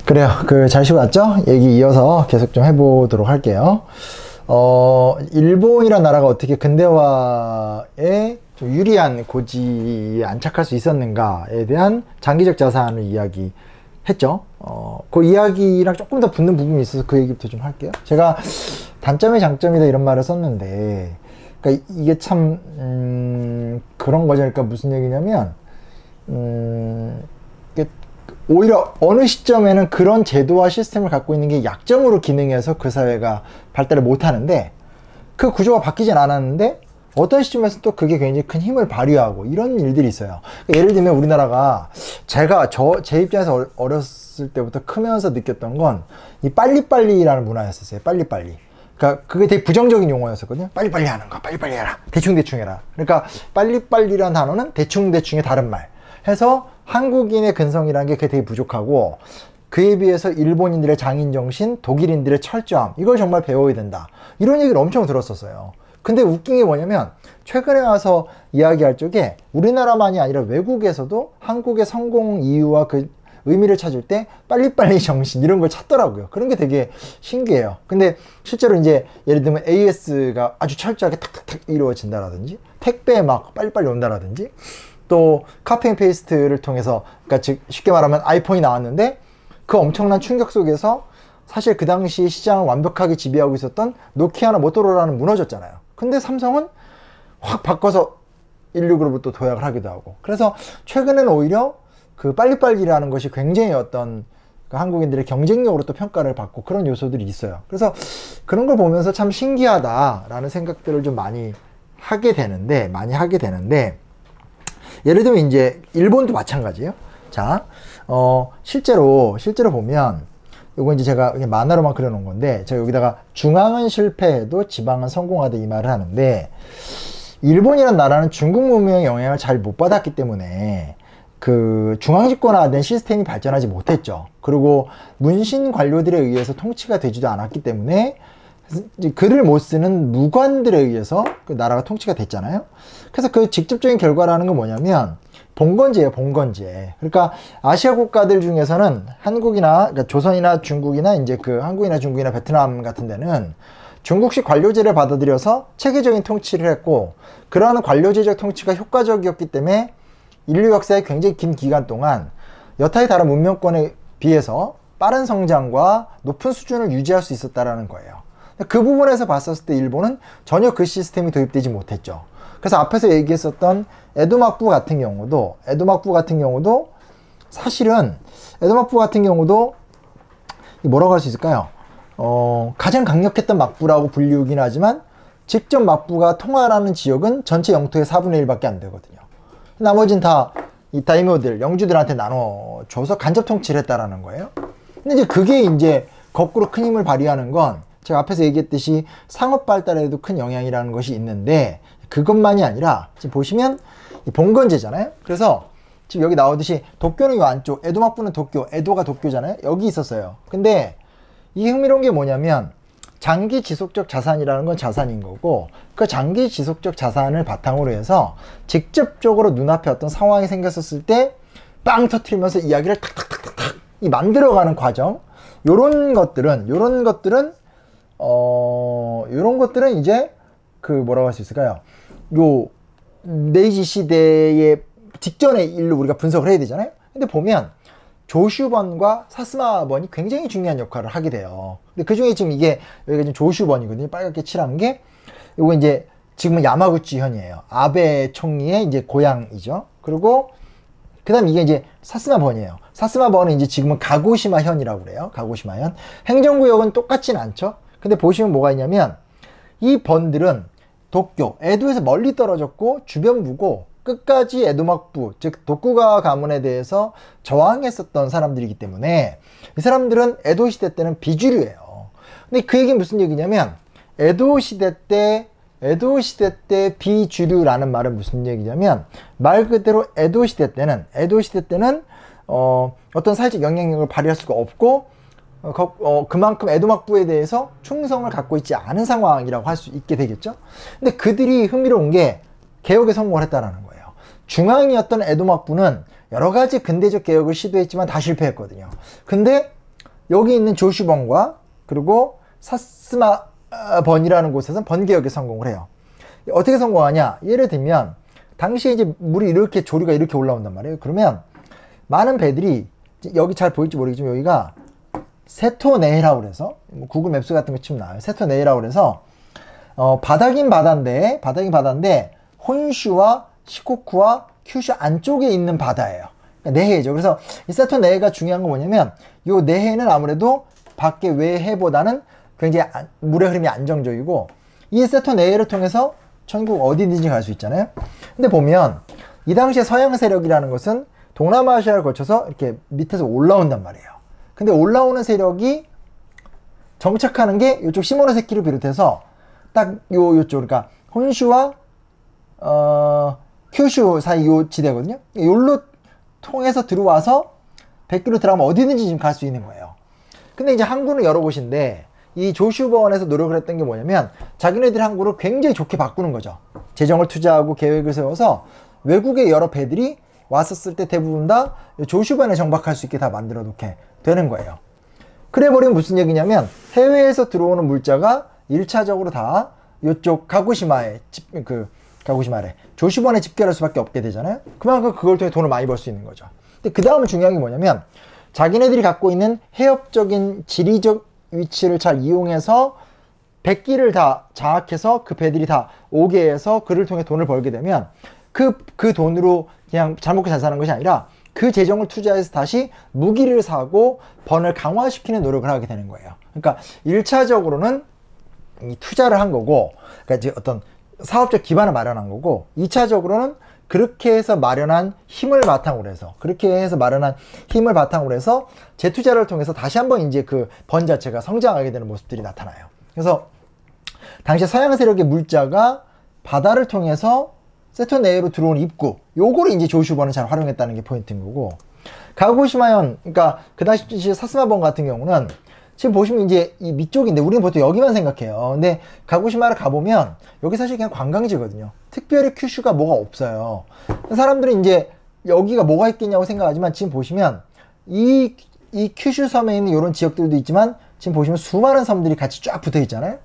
그래요. 잘 쉬고 왔죠? 얘기 이어서 계속 좀 해보도록 할게요. 일본이란 나라가 어떻게 근대화에 좀 유리한 고지에 안착할 수 있었는가에 대한 장기적 자산을 이야기했죠. 그 이야기랑 조금 더 붙는 부분이 있어서 그 얘기부터 좀 할게요. 제가 단점이 장점이다 이런 말을 썼는데, 그러니까 이게 참 그런 거죠. 그러니까 무슨 얘기냐면, 오히려 어느 시점에는 그런 제도와 시스템을 갖고 있는 게 약점으로 기능해서 그 사회가 발달을 못하는데, 그 구조가 바뀌진 않았는데 어떤 시점에서 또 그게 굉장히 큰 힘을 발휘하고 이런 일들이 있어요. 그러니까 예를 들면 우리나라가 제 입장에서 어렸을 때부터 크면서 느꼈던 건 이 빨리빨리라는 문화였었어요. 빨리빨리. 그러니까 그게 되게 부정적인 용어였었거든요. 빨리빨리 하는 거, 빨리빨리 해라, 대충대충 해라. 그러니까 빨리빨리라는 단어는 대충대충의 다른 말 해서 한국인의 근성이라는 게 되게 부족하고, 그에 비해서 일본인들의 장인정신, 독일인들의 철저함, 이걸 정말 배워야 된다, 이런 얘기를 엄청 들었었어요. 근데 웃긴 게 뭐냐면 최근에 와서 이야기할 적에 우리나라만이 아니라 외국에서도 한국의 성공 이유와 그 의미를 찾을 때 빨리빨리 정신 이런 걸 찾더라고요. 그런 게 되게 신기해요. 근데 실제로 이제 예를 들면 AS가 아주 철저하게 탁탁탁 이루어진다라든지, 택배 막 빨리빨리 온다라든지, 또 카피 앤 페이스트를 통해서, 그러니까 즉 쉽게 말하면 아이폰이 나왔는데 그 엄청난 충격 속에서 사실 그 당시 시장을 완벽하게 지배하고 있었던 노키아나 모토로라는 무너졌잖아요. 근데 삼성은 확 바꿔서 16으로부터 또 도약을 하기도 하고, 그래서 최근에는 오히려 그 빨리빨리라는 것이 굉장히 어떤 그 한국인들의 경쟁력으로 또 평가를 받고 그런 요소들이 있어요. 그래서 그런 걸 보면서 참 신기하다라는 생각들을 좀 많이 하게 되는데 예를 들면 이제 일본도 마찬가지예요. 자, 실제로 보면 요거 이제 제가 그냥 만화로만 그려놓은 건데, 제가 여기다가 중앙은 실패해도 지방은 성공하다 이 말을 하는데, 일본이라는 나라는 중국 문명의 영향을 잘 못 받았기 때문에 그 중앙집권화된 시스템이 발전하지 못했죠. 그리고 문신 관료들에 의해서 통치가 되지도 않았기 때문에 글을 못 쓰는 무관들에 의해서 그 나라가 통치가 됐잖아요. 그래서 그 직접적인 결과라는 건 뭐냐면 봉건제예요, 봉건제. 그러니까 아시아 국가들 중에서는 한국이나, 그러니까 조선이나 중국이나 이제 그 한국이나 중국이나 베트남 같은 데는 중국식 관료제를 받아들여서 체계적인 통치를 했고, 그러한 관료제적 통치가 효과적이었기 때문에 인류 역사의 굉장히 긴 기간 동안 여타의 다른 문명권에 비해서 빠른 성장과 높은 수준을 유지할 수 있었다라는 거예요. 그 부분에서 봤었을 때 일본은 전혀 그 시스템이 도입되지 못했죠. 그래서 앞에서 얘기했었던 에도막부 같은 경우도 사실은 에도막부 같은 경우도 뭐라고 할 수 있을까요? 가장 강력했던 막부라고 불리우긴 하지만 직접 막부가 통할하는 지역은 전체 영토의 4분의 1밖에 안 되거든요. 나머지는 다 이 다이묘들, 영주들한테 나눠줘서 간접 통치를 했다라는 거예요. 근데 이제 그게 이제 거꾸로 큰 힘을 발휘하는 건 제가 앞에서 얘기했듯이 상업 발달에도 큰 영향이라는 것이 있는데, 그것만이 아니라 지금 보시면 봉건제잖아요. 그래서 지금 여기 나오듯이 도쿄는 이 안쪽, 에도막부는 도쿄, 에도가 도쿄잖아요. 여기 있었어요. 근데 이게 흥미로운 게 뭐냐면 장기 지속적 자산이라는 건 자산인 거고, 그 장기 지속적 자산을 바탕으로 해서 직접적으로 눈앞에 어떤 상황이 생겼었을 때 빵 터트리면서 이야기를 탁탁탁탁탁 만들어가는 과정, 요런 것들은 이제 그 뭐라고 할 수 있을까요? 요 메이지 시대의 직전의 일로 우리가 분석을 해야 되잖아요. 근데 보면 조슈번과 사스마번이 굉장히 중요한 역할을 하게 돼요. 근데 그 중에 지금 이게 여기가 지금 조슈번이거든요. 빨갛게 칠한 게 요거 이제 지금은 야마구치 현이에요. 아베 총리의 이제 고향이죠. 그리고 그다음 이게 이제 사스마번이에요. 사스마번은 이제 지금은 가고시마 현이라고 그래요. 가고시마 현. 행정구역은 똑같진 않죠. 근데 보시면 뭐가 있냐면 이 번들은 도쿄, 에도에서 멀리 떨어졌고 주변부고, 끝까지 에도막부, 즉 도쿠가와 가문에 대해서 저항했었던 사람들이기 때문에 이 사람들은 에도 시대 때는 비주류예요. 근데 그 얘기는 무슨 얘기냐면 에도 시대 때 비주류라는 말은 무슨 얘기냐면 말 그대로 에도 시대 때는 어떤 사회적 영향력을 발휘할 수가 없고 그만큼 에도막부에 대해서 충성을 갖고 있지 않은 상황이라고 할 수 있게 되겠죠. 근데 그들이 흥미로운 게 개혁에 성공을 했다라는 거예요. 중앙이었던 에도막부는 여러 가지 근대적 개혁을 시도했지만 다 실패했거든요. 근데 여기 있는 조슈번과 그리고 사스마번이라는 곳에서 번개역에 성공을 해요. 어떻게 성공하냐? 예를 들면 당시에 이제 물이 이렇게 조류가 이렇게 올라온단 말이에요. 그러면 많은 배들이 여기 잘 보일지 모르겠지만 여기가 세토네이라고 그래서 구글 맵스 같은 거 치면 나와요. 세토네이라고 그래서 바다긴 바다인데 혼슈와 시코쿠와 큐슈 안쪽에 있는 바다예요. 그러니까 내해죠. 그래서 이 세토네이가 중요한 건 뭐냐면 이 내해는 아무래도 밖에 외해보다는 굉장히 물의 흐름이 안정적이고 이 세토네이를 통해서 전국 어디든지 갈 수 있잖아요. 근데 보면 이 당시에 서양 세력이라는 것은 동남아시아를 거쳐서 이렇게 밑에서 올라온단 말이에요. 근데 올라오는 세력이 정착하는 게 이쪽 시모노세키를 비롯해서 딱 요쪽 그러니까 혼슈와 큐슈 사이 요 지대거든요. 요로 통해서 들어와서 100km 들어가면 어디든지 지금 갈 수 있는 거예요. 근데 이제 항구는 여러 곳인데 이 조슈번에서 노력을 했던 게 뭐냐면 자기네들 항구를 굉장히 좋게 바꾸는 거죠. 재정을 투자하고 계획을 세워서 외국의 여러 배들이 왔었을 때 대부분 다 조슈번에 정박할 수 있게 다 만들어 놓게 되는 거예요. 그래 버리면 무슨 얘기냐면 해외에서 들어오는 물자가 1차적으로 다 이쪽 가고시마에 가고시마래 조슈번에 집결할 수밖에 없게 되잖아요. 그만큼 그걸 통해 돈을 많이 벌 수 있는 거죠. 근데 그 다음에 중요한 게 뭐냐면 자기네들이 갖고 있는 해협적인 지리적 위치를 잘 이용해서 백기를 다 장악해서 그 배들이 다 오게 해서 그를 통해 돈을 벌게 되면 그 돈으로 그냥 잘 먹고 잘 사는 것이 아니라 그 재정을 투자해서 다시 무기를 사고 번을 강화시키는 노력을 하게 되는 거예요. 그러니까 1차적으로는 이 투자를 한 거고, 그러니까 이제 어떤 사업적 기반을 마련한 거고, 2차적으로는 그렇게 해서 마련한 힘을 바탕으로 해서 재투자를 통해서 다시 한번 이제 그 번 자체가 성장하게 되는 모습들이 나타나요. 그래서 당시 서양 세력의 물자가 바다를 통해서 세토네이로 들어온 입구, 요거를 이제 조슈번은 잘 활용했다는 게 포인트인 거고, 가고시마현, 그러니까 그 당시 사스마번 같은 경우는 지금 보시면 이제 이 밑쪽인데 우리는 보통 여기만 생각해요. 근데 가고시마를 가보면 여기 사실 그냥 관광지거든요. 특별히 큐슈가 뭐가 없어요. 사람들은 이제 여기가 뭐가 있겠냐고 생각하지만 지금 보시면 이 큐슈 섬에 있는 이런 지역들도 있지만 지금 보시면 수많은 섬들이 같이 쫙 붙어 있잖아요.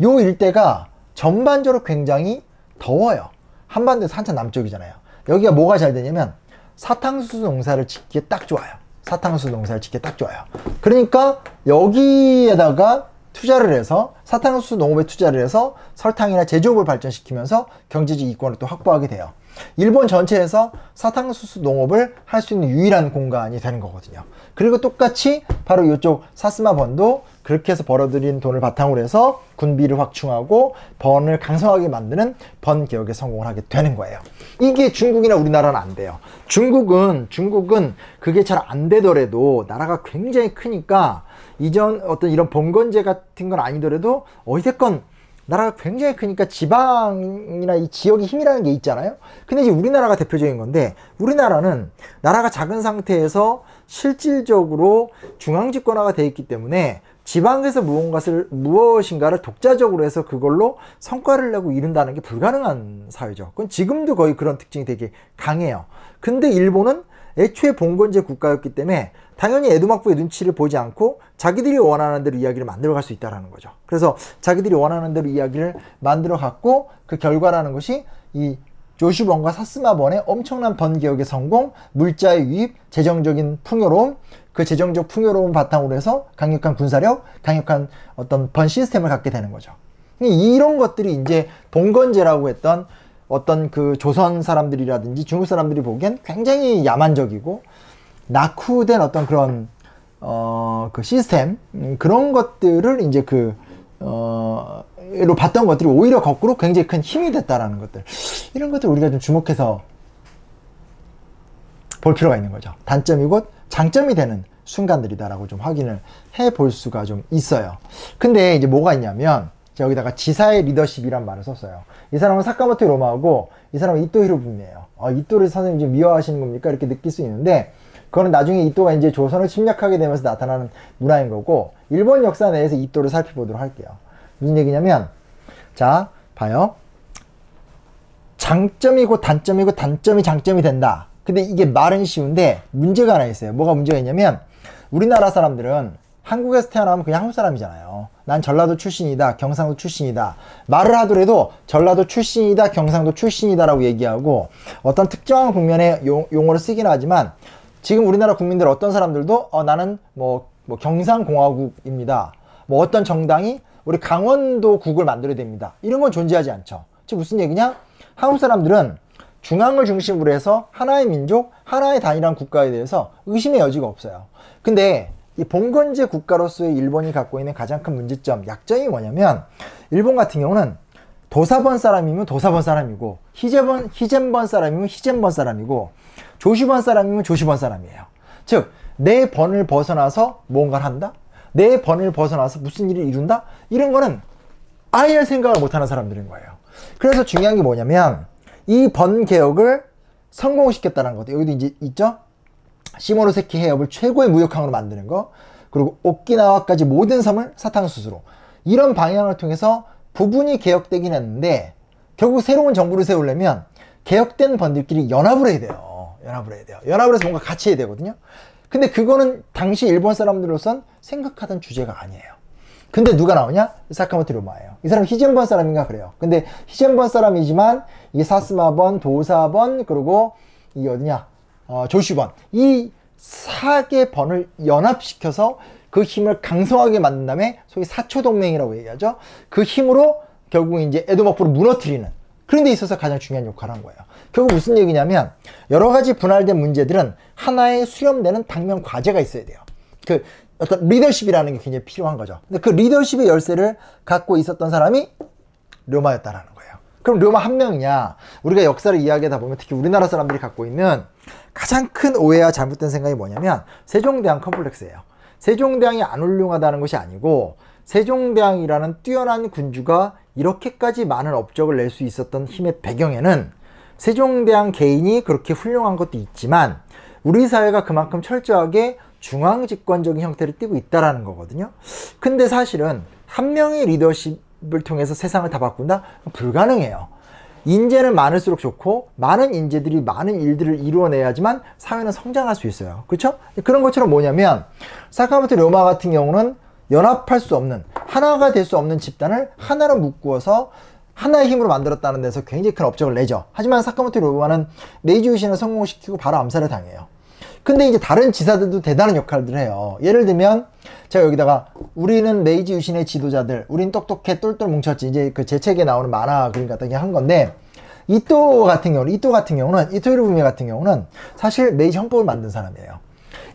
요 일대가 전반적으로 굉장히 더워요. 한반도에서 한참 남쪽이잖아요. 여기가 뭐가 잘 되냐면 사탕수수 농사를 짓기에 딱 좋아요. 그러니까 여기에다가 투자를 해서 사탕수수 농업에 투자를 해서 설탕이나 제조업을 발전시키면서 경제적 이권을 또 확보하게 돼요. 일본 전체에서 사탕수수 농업을 할 수 있는 유일한 공간이 되는 거거든요. 그리고 똑같이 바로 이쪽 사스마번도 그렇게 해서 벌어들인 돈을 바탕으로 해서 군비를 확충하고 번을 강성하게 만드는 번 개혁에 성공을 하게 되는 거예요. 이게 중국이나 우리나라는 안 돼요. 중국은 그게 잘 안 되더라도 나라가 굉장히 크니까 이전 어떤 이런 봉건제 같은 건 아니더라도 어찌됐건 나라가 굉장히 크니까 지방이나 이 지역의 힘이라는 게 있잖아요. 근데 이제 우리나라가 대표적인 건데, 우리나라는 나라가 작은 상태에서 실질적으로 중앙집권화가 돼 있기 때문에 지방에서 무엇인가를 독자적으로 해서 그걸로 성과를 내고 이룬다는 게 불가능한 사회죠. 그건 지금도 거의 그런 특징이 되게 강해요. 근데 일본은 애초에 봉건제 국가였기 때문에 당연히 에도막부의 눈치를 보지 않고 자기들이 원하는 대로 이야기를 만들어 갈 수 있다는 거죠. 그래서 자기들이 원하는 대로 이야기를 만들어 갖고 그 결과라는 것이 이 조슈번과 사스마번의 엄청난 번개혁의 성공, 물자의 유입, 재정적인 풍요로움, 그 재정적 풍요로움 바탕으로 해서 강력한 군사력, 강력한 어떤 번 시스템을 갖게 되는 거죠. 이런 것들이 이제 봉건제라고 했던 어떤 그 조선 사람들이라든지 중국 사람들이 보기엔 굉장히 야만적이고 낙후된 어떤 그런 그 시스템, 그런 것들을 이제 로 봤던 것들이 오히려 거꾸로 굉장히 큰 힘이 됐다라는 것들, 이런 것들 우리가 좀 주목해서 볼 필요가 있는 거죠. 단점이 곧 장점이 되는 순간들이다라고 좀 확인을 해 볼 수가 좀 있어요. 근데 이제 뭐가 있냐면 여기다가 지사의 리더십이란 말을 썼어요. 이 사람은 사카모토 히로마하고 이 사람은 이토 히로부미예요. 이토를 선생님 좀 미워하시는 겁니까? 이렇게 느낄 수 있는데, 그거는 나중에 이토가 이제 조선을 침략하게 되면서 나타나는 문화인 거고, 일본 역사 내에서 이토를 살펴보도록 할게요. 무슨 얘기냐면, 자, 봐요. 장점이고 단점이고 단점이 장점이 된다. 근데 이게 말은 쉬운데 문제가 하나 있어요. 뭐가 문제가 있냐면, 우리나라 사람들은 한국에서 태어나면 그냥 한국 사람이잖아요. 난 전라도 출신이다, 경상도 출신이다. 말을 하더라도 전라도 출신이다, 경상도 출신이다라고 얘기하고 어떤 특정한 국면의 용어를 쓰긴 하지만 지금 우리나라 국민들 어떤 사람들도 나는 뭐 경상공화국입니다. 뭐 어떤 정당이 우리 강원도국을 만들어야 됩니다. 이런 건 존재하지 않죠. 즉 무슨 얘기냐? 한국 사람들은 중앙을 중심으로 해서 하나의 민족, 하나의 단일한 국가에 대해서 의심의 여지가 없어요. 근데 이 봉건제 국가로서의 일본이 갖고 있는 가장 큰 문제점, 약점이 뭐냐면 일본 같은 경우는 도사번 사람이면 도사번 사람이고 히젠번 사람이면 히젠번 사람이고 조시번 사람이면 조시번 사람이에요. 즉 내 번을 벗어나서 뭔가를 한다? 내 번을 벗어나서 무슨 일을 이룬다? 이런 거는 아예 생각을 못하는 사람들인 거예요. 그래서 중요한 게 뭐냐면 이 번 개혁을 성공시켰다는 것도 여기도 이제 있죠? 시모노세키 해협을 최고의 무역항으로 만드는 거, 그리고 오키나와까지 모든 섬을 사탕수수로, 이런 방향을 통해서 부분이 개혁되긴 했는데 결국 새로운 정부를 세우려면 개혁된 번들끼리 연합을 해야 돼요. 연합을 해서 뭔가 같이 해야 되거든요. 근데 그거는 당시 일본 사람들로선 생각하던 주제가 아니에요. 근데 누가 나오냐? 사카모토 료마예요. 이 사람 히젠번 사람인가 그래요. 근데 히젠번 사람이지만 이 사스마번, 도사번, 그리고 이 어디냐? 조슈번. 이 4개 번을 연합시켜서 그 힘을 강성하게 만든 다음에 소위 사초동맹이라고 얘기하죠. 그 힘으로 결국 이제 에도幕府를 무너뜨리는 그런 데 있어서 가장 중요한 역할을 한 거예요. 결국 무슨 얘기냐면 여러 가지 분할된 문제들은 하나의 수렴되는 당면 과제가 있어야 돼요. 그 어떤 리더십이라는 게 굉장히 필요한 거죠. 근데 그 리더십의 열쇠를 갖고 있었던 사람이 료마였다라는 거예요. 그럼 료마 한 명이냐? 우리가 역사를 이야기하다 보면 특히 우리나라 사람들이 갖고 있는 가장 큰 오해와 잘못된 생각이 뭐냐면 세종대왕 컴플렉스예요. 세종대왕이 안 훌륭하다는 것이 아니고 세종대왕이라는 뛰어난 군주가 이렇게까지 많은 업적을 낼 수 있었던 힘의 배경에는 세종대왕 개인이 그렇게 훌륭한 것도 있지만 우리 사회가 그만큼 철저하게 중앙집권적인 형태를 띠고 있다라는 거거든요. 근데 사실은 한 명의 리더십을 통해서 세상을 다 바꾼다? 불가능해요. 인재는 많을수록 좋고 많은 인재들이 많은 일들을 이루어내야지만 사회는 성장할 수 있어요. 그렇죠? 그런 것처럼 뭐냐면 사카모토 료마 같은 경우는 연합할 수 없는, 하나가 될 수 없는 집단을 하나로 묶어서 하나의 힘으로 만들었다는 데서 굉장히 큰 업적을 내죠. 하지만 사카모토 료마는 메이지 유신을 성공시키고 바로 암살을 당해요. 근데 이제 다른 지사들도 대단한 역할들을 해요. 예를 들면 제가 여기다가 우리는 메이지 유신의 지도자들, 우린 똑똑해 똘똘 뭉쳤지, 이제 그 제 책에 나오는 만화 그림 같은 게 한 건데 이토 같은 경우는 이토 히로부미 같은 경우는 사실 메이지 헌법을 만든 사람이에요.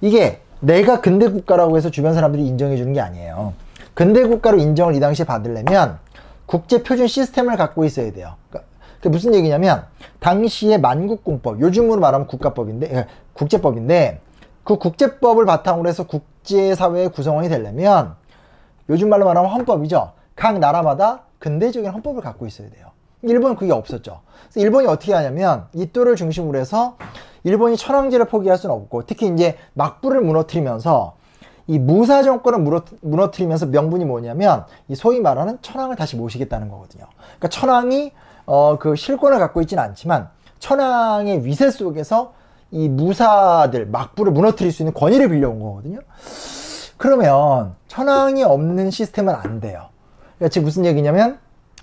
이게 내가 근대 국가라고 해서 주변 사람들이 인정해 주는 게 아니에요. 근대 국가로 인정을 이 당시에 받으려면 국제 표준 시스템을 갖고 있어야 돼요. 그러니까 그게 무슨 얘기냐면 당시의 만국공법, 요즘으로 말하면 국가법인데, 국제법인데 그 국제법을 바탕으로 해서 국제사회의 구성원이 되려면 요즘 말로 말하면 헌법이죠. 각 나라마다 근대적인 헌법을 갖고 있어야 돼요. 일본은 그게 없었죠. 그래서 일본이 어떻게 하냐면 이토를 중심으로 해서 일본이 천황제를 포기할 수는 없고, 특히 이제 막부를 무너뜨리면서 이 무사 정권을 무너뜨리면서 명분이 뭐냐면 이 소위 말하는 천황을 다시 모시겠다는 거거든요. 그러니까 천황이 그 실권을 갖고 있지는 않지만 천황의 위세 속에서 이 무사들 막부를 무너뜨릴 수 있는 권위를 빌려온 거거든요. 그러면 천황이 없는 시스템은 안 돼요. 그러니까 지금 무슨 얘기냐면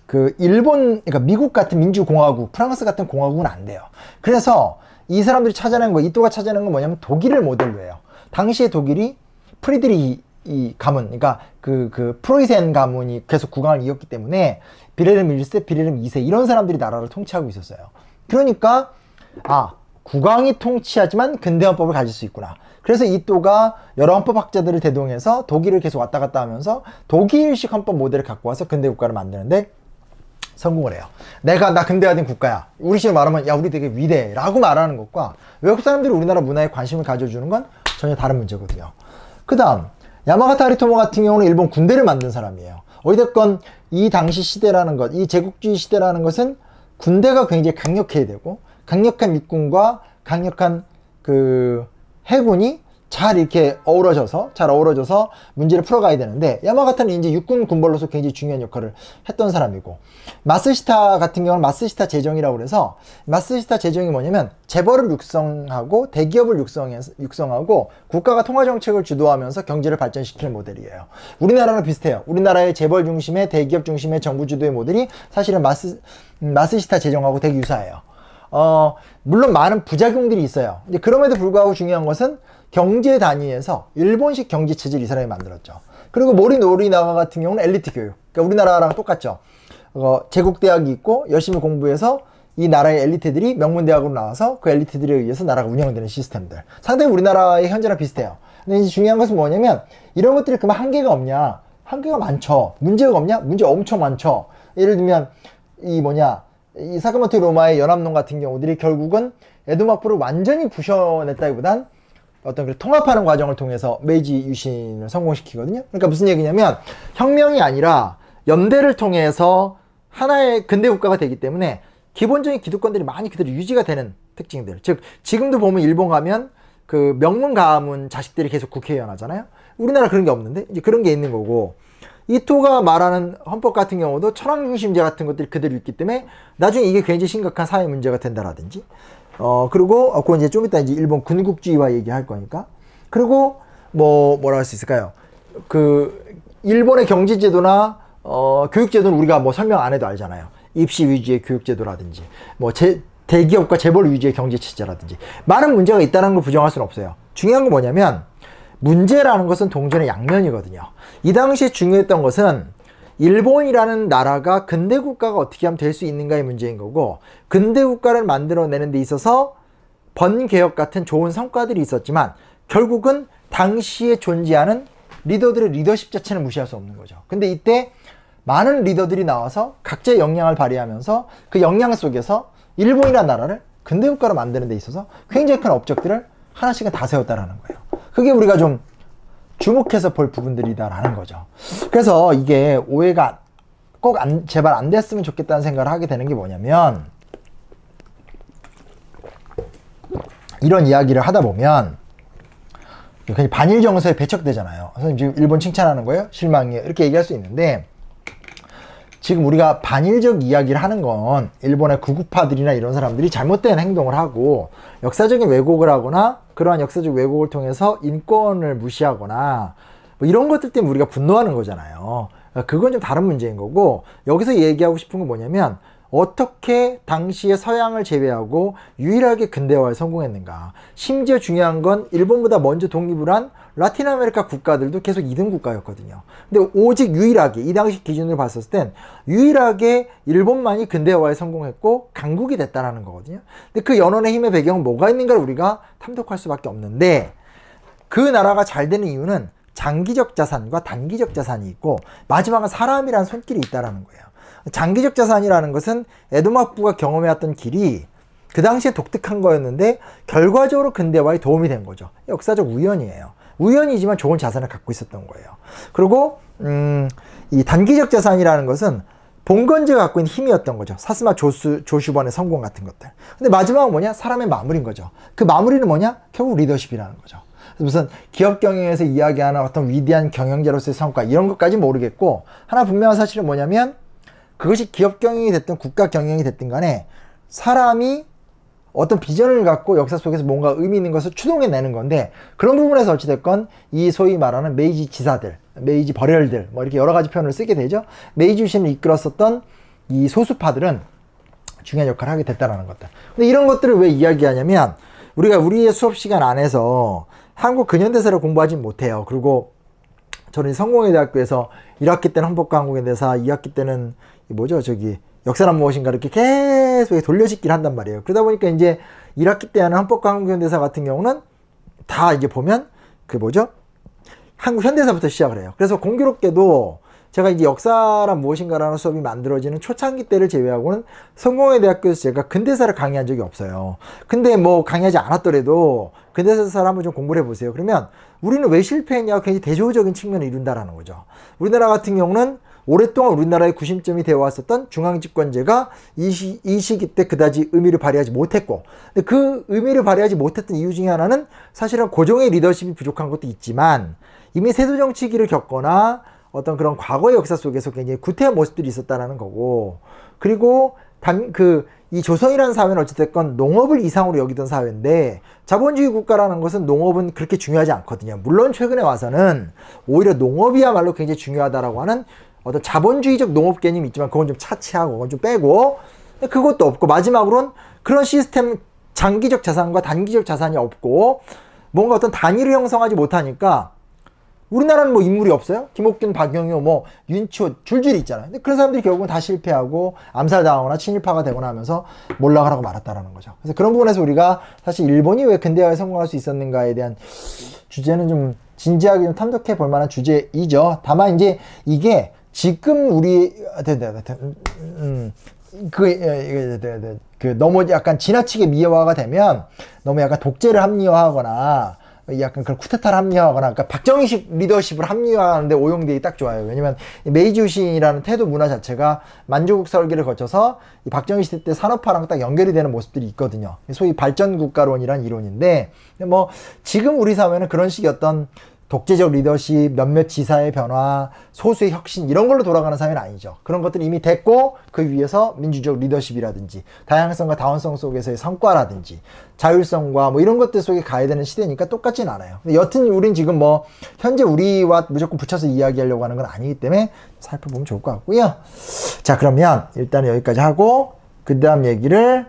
그 일본, 그러니까 미국 같은 민주공화국, 프랑스 같은 공화국은 안 돼요. 그래서 이 사람들이 찾아낸 거, 이토가 찾아낸 건 뭐냐면 독일을 모델로 해요. 당시에 독일이 프리드리히 가문, 그러니까 그 프로이센 가문이 계속 국왕을 이었기 때문에 빌헬름 1세, 빌헬름 2세 이런 사람들이 나라를 통치하고 있었어요. 그러니까 국왕이 통치하지만 근대헌법을 가질 수 있구나. 그래서 이토가 여러 헌법학자들을 대동해서 독일을 계속 왔다 갔다 하면서 독일식 헌법 모델을 갖고 와서 근대 국가를 만드는데 성공을 해요. 나 근대화된 국가야. 우리식으로 말하면 야 우리 되게 위대해 라고 말하는 것과 외국 사람들이 우리나라 문화에 관심을 가져주는 건 전혀 다른 문제거든요. 그 다음 야마가타 하리토모 같은 경우는 일본 군대를 만든 사람이에요. 어찌됐건 이 당시 시대라는 것, 이 제국주의 시대라는 것은 군대가 굉장히 강력해야 되고 강력한 육군과 강력한 그 해군이 잘 이렇게 잘 어우러져서 문제를 풀어가야 되는데, 야마가타는 이제 육군 군벌로서 굉장히 중요한 역할을 했던 사람이고, 마쓰시타 같은 경우는 마쓰시타 재정이라고 그래서, 마쓰시타 재정이 뭐냐면 재벌을 육성하고 대기업을 육성하고 국가가 통화정책을 주도하면서 경제를 발전시키는 모델이에요. 우리나라랑 비슷해요. 우리나라의 재벌 중심의 대기업 중심의 정부 주도의 모델이 사실은 마쓰시타 재정하고 되게 유사해요. 물론 많은 부작용들이 있어요. 근데 그럼에도 불구하고 중요한 것은 경제 단위에서 일본식 경제 체제를 이 사람이 만들었죠. 그리고 모리 노리나가 같은 경우는 엘리트 교육. 그러니까 우리나라랑 똑같죠. 제국대학이 있고 열심히 공부해서 이 나라의 엘리트들이 명문대학으로 나와서 그 엘리트들에 의해서 나라가 운영되는 시스템들. 상당히 우리나라의 현재랑 비슷해요. 근데 이제 중요한 것은 뭐냐면 이런 것들이 그만 한계가 없냐? 한계가 많죠. 문제가 없냐? 문제 엄청 많죠. 예를 들면 이 사카모토 로마의 연합론 같은 경우들이 결국은 에도마쿠를 완전히 부셔냈다기보단 어떤 그 통합하는 과정을 통해서 메이지 유신을 성공시키거든요. 그러니까 무슨 얘기냐면 혁명이 아니라 연대를 통해서 하나의 근대 국가가 되기 때문에 기본적인 기득권들이 많이 그대로 유지가 되는 특징들. 즉 지금도 보면 일본 가면 그 명문 가문 자식들이 계속 국회의원 하잖아요. 우리나라 그런 게 없는데 이제 그런 게 있는 거고, 이토가 말하는 헌법 같은 경우도 철학 중심제 같은 것들이 그대로 있기 때문에 나중에 이게 굉장히 심각한 사회 문제가 된다라든지, 그리고 그건 이제 좀 이따 이제 일본 군국주의와 얘기할 거니까. 그리고 뭐라 할 수 있을까요? 그 일본의 경제제도나 교육제도는 우리가 뭐 설명 안 해도 알잖아요. 입시 위주의 교육제도라든지 대기업과 재벌 위주의 경제체제라든지 많은 문제가 있다는 걸 부정할 수는 없어요. 중요한 건 뭐냐면 문제라는 것은 동전의 양면이거든요. 이 당시에 중요했던 것은 일본이라는 나라가 근대 국가가 어떻게 하면 될 수 있는가의 문제인 거고, 근대 국가를 만들어내는 데 있어서 번개혁 같은 좋은 성과들이 있었지만 결국은 당시에 존재하는 리더들의 리더십 자체는 무시할 수 없는 거죠. 근데 이때 많은 리더들이 나와서 각자의 역량을 발휘하면서 그 역량 속에서 일본이라는 나라를 근대 국가로 만드는 데 있어서 굉장히 큰 업적들을 하나씩은 다 세웠다라는 거예요. 그게 우리가 좀 주목해서 볼 부분들이다라는 거죠. 그래서 이게 오해가 꼭 제발 안 됐으면 좋겠다는 생각을 하게 되는 게 뭐냐면, 이런 이야기를 하다 보면 그냥 반일 정서에 배척되잖아요. 선생님 지금 일본 칭찬하는 거예요? 실망이에요? 이렇게 얘기할 수 있는데, 지금 우리가 반일적 이야기를 하는 건 일본의 구구파들이나 이런 사람들이 잘못된 행동을 하고 역사적인 왜곡을 하거나 그러한 역사적 왜곡을 통해서 인권을 무시하거나 뭐 이런 것들 때문에 우리가 분노하는 거잖아요. 그건 좀 다른 문제인 거고, 여기서 얘기하고 싶은 건 뭐냐면 어떻게 당시에 서양을 제외하고 유일하게 근대화에 성공했는가. 심지어 중요한 건 일본보다 먼저 독립을 한 라틴 아메리카 국가들도 계속 2등 국가였거든요. 근데 오직 유일하게 이 당시 기준으로 봤을 땐 유일하게 일본만이 근대화에 성공했고 강국이 됐다라는 거거든요. 근데 그 연원의 힘의 배경은 뭐가 있는가를 우리가 탐독할 수밖에 없는데, 그 나라가 잘 되는 이유는 장기적 자산과 단기적 자산이 있고 마지막은 사람이라는 손길이 있다라는 거예요. 장기적 자산이라는 것은 에도마쿠가 경험해왔던 길이 그 당시에 독특한 거였는데 결과적으로 근대화에 도움이 된 거죠. 역사적 우연이에요. 우연이지만 좋은 자산을 갖고 있었던 거예요. 그리고 이 단기적 자산이라는 것은 봉건제가 갖고 있는 힘이었던 거죠. 사스마 조슈번의 성공 같은 것들. 근데 마지막은 뭐냐? 사람의 마무리인 거죠. 그 마무리는 뭐냐? 결국 리더십이라는 거죠. 무슨 기업 경영에서 이야기하는 어떤 위대한 경영자로서의 성과 이런 것까지 모르겠고, 하나 분명한 사실은 뭐냐면 그것이 기업 경영이 됐든 국가 경영이 됐든 간에 사람이 어떤 비전을 갖고 역사 속에서 뭔가 의미 있는 것을 추동해내는 건데, 그런 부분에서 어찌됐건 이 소위 말하는 메이지 지사들, 메이지 벌열들 뭐 이렇게 여러 가지 표현을 쓰게 되죠. 메이지 유신을 이끌었었던 이 소수파들은 중요한 역할을 하게 됐다라는 것들. 근데 이런 것들을 왜 이야기하냐면 우리가 우리의 수업 시간 안에서 한국 근현대사를 공부하지 못해요. 그리고 저는 성공회대학교에서 1학기 때는 헌법과 한국현대사, 2학기 때는 역사란 무엇인가 이렇게 계속 돌려짓기를 한단 말이에요. 그러다 보니까 이제 1학기 때 하는 헌법과 한국현대사 같은 경우는 다 이제 보면 한국 현대사부터 시작을 해요. 그래서 공교롭게도 제가 이제 역사란 무엇인가라는 수업이 만들어지는 초창기 때를 제외하고는 성공회대학교에서 제가 근대사를 강의한 적이 없어요. 근데 뭐 강의하지 않았더라도 근대사를 한번 좀 공부를 해보세요. 그러면 우리는 왜 실패했냐고 굉장히 대조적인 측면을 이룬다라는 거죠. 우리나라 같은 경우는 오랫동안 우리나라의 구심점이 되어 왔었던 중앙집권제가 이 시기 때 그다지 의미를 발휘하지 못했고, 근데 그 의미를 발휘하지 못했던 이유 중에 하나는 사실은 고종의 리더십이 부족한 것도 있지만 이미 세조정치기를 겪거나 어떤 그런 과거의 역사 속에서 굉장히 구태한 모습들이 있었다는 거고, 그리고 이 조선이라는 사회는 어찌됐건 농업을 이상으로 여기던 사회인데 자본주의 국가라는 것은 농업은 그렇게 중요하지 않거든요. 물론 최근에 와서는 오히려 농업이야말로 굉장히 중요하다라고 하는 어떤 자본주의적 농업 개념이 있지만 그건 좀 차치하고 그건 좀 빼고, 그것도 없고, 마지막으로는 그런 시스템, 장기적 자산과 단기적 자산이 없고 뭔가 어떤 단위를 형성하지 못하니까 우리나라는 뭐 인물이 없어요? 김옥균, 박영효, 뭐 윤치호 줄줄이 있잖아요. 근데 그런 사람들이 결국은 다 실패하고 암살당하거나 친일파가 되거나 하면서 몰락을 하고 말았다라는 거죠. 그래서 그런 부분에서 우리가 사실 일본이 왜 근대화에 성공할 수 있었는가에 대한 주제는 좀 진지하게 좀 탐독해 볼 만한 주제이죠. 다만 이제 이게 지금 우리 너무 약간 지나치게 미화가 되면 너무 약간 독재를 합리화하거나 약간 그런 쿠데타를 합리화하거나, 그러니까 박정희식 리더십을 합리화하는데 오용되기 딱 좋아요. 왜냐면 메이주신이라는 태도 문화 자체가 만주국 설계를 거쳐서 이 박정희 시대 때 산업화랑 딱 연결이 되는 모습들이 있거든요. 소위 발전국가론이란 이론인데, 뭐 지금 우리 사회는 그런 식의 어떤 독재적 리더십, 몇몇 지사의 변화, 소수의 혁신 이런 걸로 돌아가는 사회는 아니죠. 그런 것들이 이미 됐고 그 위에서 민주적 리더십이라든지 다양성과 다원성 속에서의 성과라든지 자율성과 뭐 이런 것들 속에 가야 되는 시대니까 똑같진 않아요. 근데 여튼 우린 지금 뭐 현재 우리와 무조건 붙여서 이야기하려고 하는 건 아니기 때문에 살펴보면 좋을 것 같고요. 자, 그러면 일단 여기까지 하고 그 다음 얘기를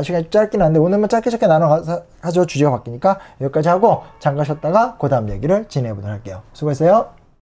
시간이 짧긴 한데 오늘만 짧게 나눠 하죠. 주제가 바뀌니까 여기까지 하고 잠깐 쉬었다가 그 다음 얘기를 진행해 보도록 할게요. 수고했어요.